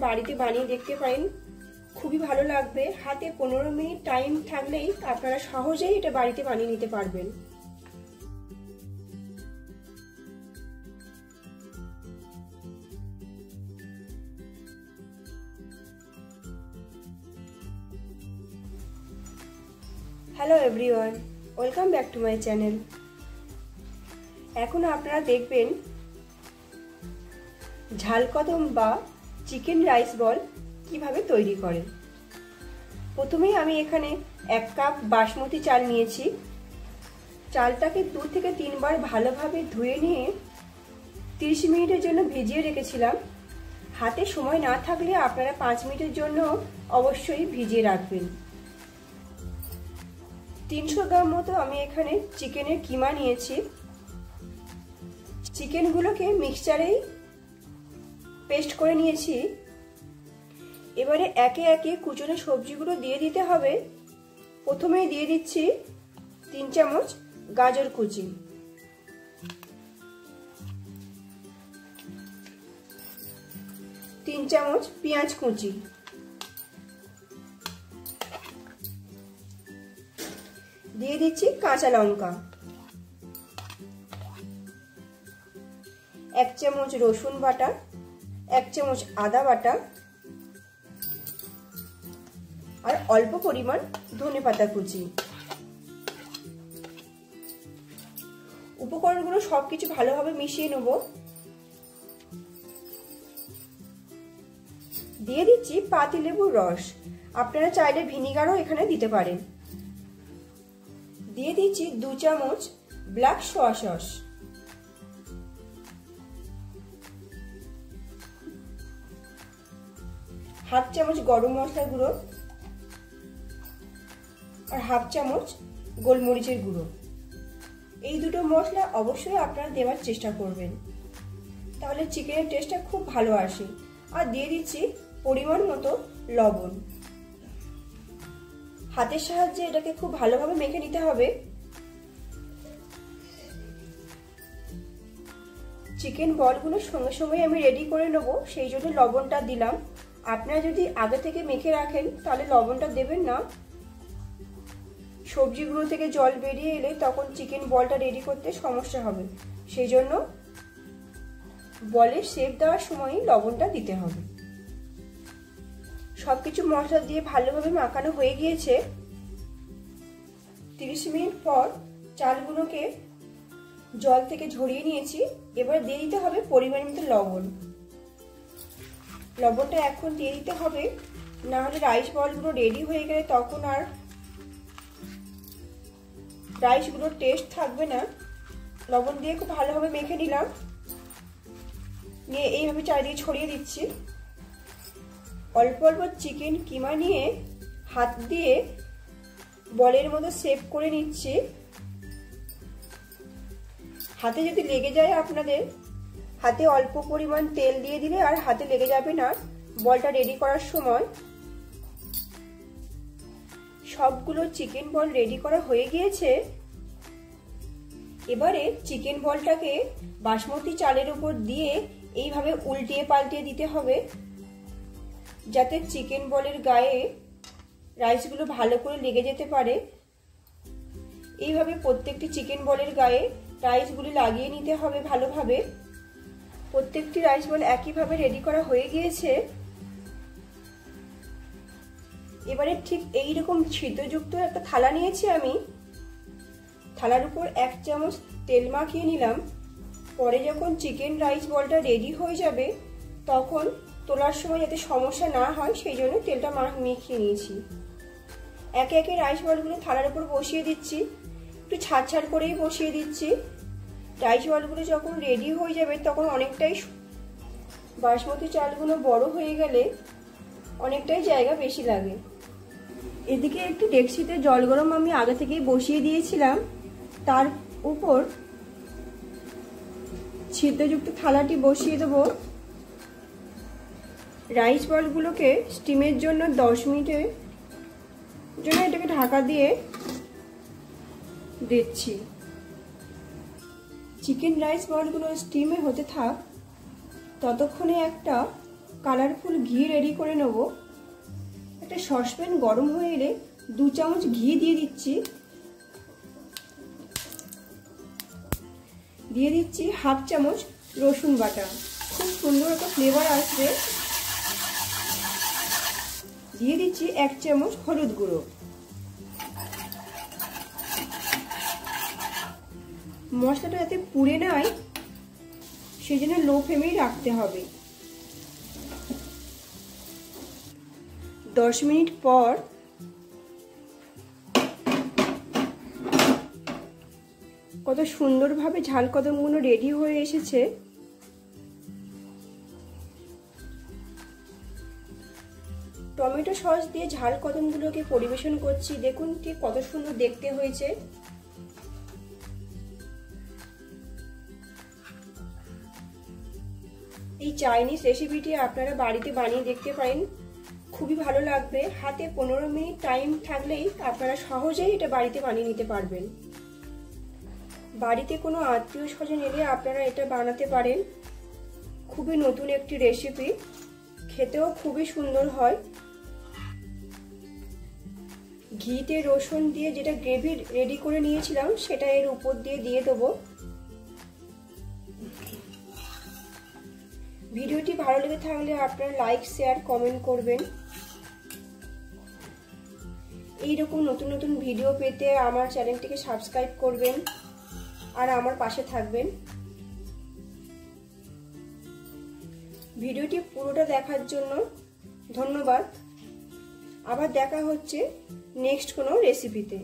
বাড়িতে বানিয়ে দেখতে পারেন, খুবই ভালো লাগবে। হাতে 15 মিনিট টাইম থাকলেই আপনারা সহজেই এটা বাড়িতে বানিয়ে নিতে পারবেন। Hello everyone, welcome back to my channel. এখন আপনারা দেখবেন ঝাল কদম বা চিকেন রাইস বল কিভাবে তৈরি করে। প্রথমেই আমি এখানে 1 কাপ বাসমতি চাল নিয়েছি। চালটাকে 2 থেকে 3 বার ভালোভাবে ধুয়ে নিয়ে 30 মিনিটের জন্য ভিজিয়ে রেখেছিলাম। হাতে সময় না থাকলে আপনারা 5 মিনিটের জন্য অবশ্যই ভিজিয়ে রাখবেন। 300 গ্রাম মতো আমি এখানে চিকেনের কিমা নিয়েছি। চিকেনগুলোকে মিক্সচারেই পেস্ট করে নিয়েছি। এবারে একে একে কুচনো সবজিগুলো দিয়ে দিতে হবে। প্রথমেই দিয়ে দিচ্ছি 3 চামচ গাজর কুচি, 3 চামচ পেঁয়াজ কুচি, দিয়ে দিচ্ছি কাঁচা লঙ্কা, 1 চামচ রসুন বাটা, 1 চামচ আদা বাটা আর অল্প পরিমাণ ধনেপাতা কুচি। উপকরণগুলো সবকিছু ভালোভাবে মিশিয়ে নেব। দিয়ে দিচ্ছি পাতিলেবুর রস, আপনারা চাইলে ভিনিগারও এখানে দিতে পারেন। দিয়ে দিচ্ছি 2 চামচ ব্ল্যাক সোয়া সস, হাফ চামচ গরম মশলার গুঁড়ো আর হাফ চামচ গোলমরিচের গুঁড়ো। এই দুটো মশলা অবশ্যই আপনারা দেওয়ার চেষ্টা করবেন, তাহলে চিকেনের টেস্টটা খুব ভালো আসে। আর দিয়ে দিচ্ছি পরিমাণ মতো লবণ। হাতের সাহায্যে এটাকে খুব ভালোভাবে মেখে নিতে হবে। চিকেন বলগুলো সঙ্গে সঙ্গে আমি রেডি করে নেব, সেই জন্য লবণটা দিলাম। আপনারা যদি আগে থেকে মেখে রাখেন তাহলে লবণটা দেবেন না। সবজিগুলো থেকে জল বেরিয়ে এলে তখন চিকেন বলটা রেডি করতে সমস্যা হবে, সেই জন্য বলের শেপ দেওয়ার সময় লবণটা দিতে হবে। সবকিছু মশলা দিয়ে ভালোভাবে মাখানো হয়ে গিয়েছে। 30 মিনিট পর চালগুলোকে জল থেকে ঝরিয়ে নিয়েছি। এবার দিয়ে দিতে হবে পরিমাণ মতো লবণ। লবণটা এখন দিয়ে দিতে হবে, না হলে রাইস বলগুলো রেডি হয়ে গেলে তখন আর রাইসগুলোর টেস্ট থাকবে না। লবণ দিয়ে খুব ভালোভাবে মেখে নিলাম, নিয়ে এইভাবে চারিদিকে ছড়িয়ে দিচ্ছি। অল্প অল্প চিকেন কিমা নিয়ে হাত দিয়ে বলের মতো শেপ করে নিচ্ছি। হাতে যদি লেগে যায় আপনাদের, হাতে অল্প পরিমাণ তেল দিয়ে দিলে আর হাতে লেগে যাবে না বলটা রেডি করার সময়। সবগুলো চিকেন বল রেডি করা হয়ে গিয়েছে। এবারে চিকেন বলটাকে বাসমতি চালের উপর দিয়ে এইভাবে উল্টিয়ে পাল্টিয়ে দিতে হবে, যাতে চিকেন বলের গায়ে রাইসগুলো ভালো করে লেগে যেতে পারে। এইভাবে প্রত্যেকটি চিকেন বলের গায়ে রাইসগুলি লাগিয়ে নিতে হবে ভালোভাবে। প্রত্যেকটি রাইস বল একইভাবে রেডি করা হয়ে গিয়েছে। এবারে ঠিক এইরকম ছিদ্রযুক্ত একটা থালা নিয়েছি আমি। থালার উপর 1 চামচ তেল মাখিয়ে নিলাম। পরে যখন চিকেন রাইস বলটা রেডি হয়ে যাবে তখন তোলার সময় যাতে সমস্যা না হয় সেই জন্য তেলটা মাখিয়ে নিয়েছি। একে একে রাইস বলগুলো থালার উপর বসিয়ে দিচ্ছি, একটু ছাড় ছাড় করেই বসিয়ে দিচ্ছি। রাইস বলগুলো যখন রেডি হয়ে যাবে তখন অনেকটাই বাসমতি চালগুলো বড় হয়ে গেলে অনেকটাই জায়গা বেশি লাগে। এদিকে একটি ডেকচিতে জল গরম আমি আগে থেকেই বসিয়ে দিয়েছিলাম। তার উপর ছিদ্রযুক্ত থালাটি বসিয়ে দেবো। রাইস বলগুলোকে স্টিমের জন্য 10 মিনিটের জন্য এটাকে ঢাকা দিয়ে দিচ্ছি। চিকেন রাইস বলগুলো স্টিমে হতে থাক, ততক্ষণে একটা কালারফুল ঘি রেডি করে নেব। একটা সসপ্যান গরম হয়ে এলে 2 চামচ ঘি দিয়ে দিচ্ছি। দিয়ে দিচ্ছি 1/2 চামচ রসুন বাটা, খুব সুন্দর একটা ফ্লেভার আসবে। দিয়ে দিচ্ছি 1 চামচ হলুদ গুঁড়ো। মশলাটা যাতে পুড়ে না যায় সেজন্য লো ফ্লেমেই রাখতে হবে। 10 মিনিট পর কত সুন্দরভাবে ঝাল কদমগুলো রেডি হয়ে এসেছে। টমেটো সস দিয়ে ঝাল কদমগুলোকে পরিবেশন করছি। দেখুন ঠিক কত সুন্দর দেখতে হয়েছে। এই চাইনিজ রেসিপিটি আপনারা বাড়িতে বানিয়ে দেখতে পারেন, খুবই ভালো লাগবে। হাতে 15 মিনিট টাইম থাকলেই আপনারা সহজেই এটা বাড়িতে বানিয়ে নিতে পারবেন। বাড়িতে কোনো আত্মীয় স্বজন এলে আপনারা এটা বানাতে পারেন। খুবই নতুন একটি রেসিপি, খেতেও খুবই সুন্দর হয়। ঘিতে রসুন দিয়ে যেটা গ্রেভি রেডি করে নিয়েছিলাম সেটা এর উপর দিয়ে দেবো। ভিডিওটি ভালো লেগে থাকলে আপনারা লাইক, শেয়ার, কমেন্ট করবেন। এইরকম নতুন নতুন ভিডিও পেতে আমার চ্যানেলটিকে সাবস্ক্রাইব করবেন আর আমার পাশে থাকবেন। ভিডিওটি পুরোটা দেখার জন্য ধন্যবাদ। আবার দেখা হচ্ছে নেক্সট কোনো রেসিপিতে।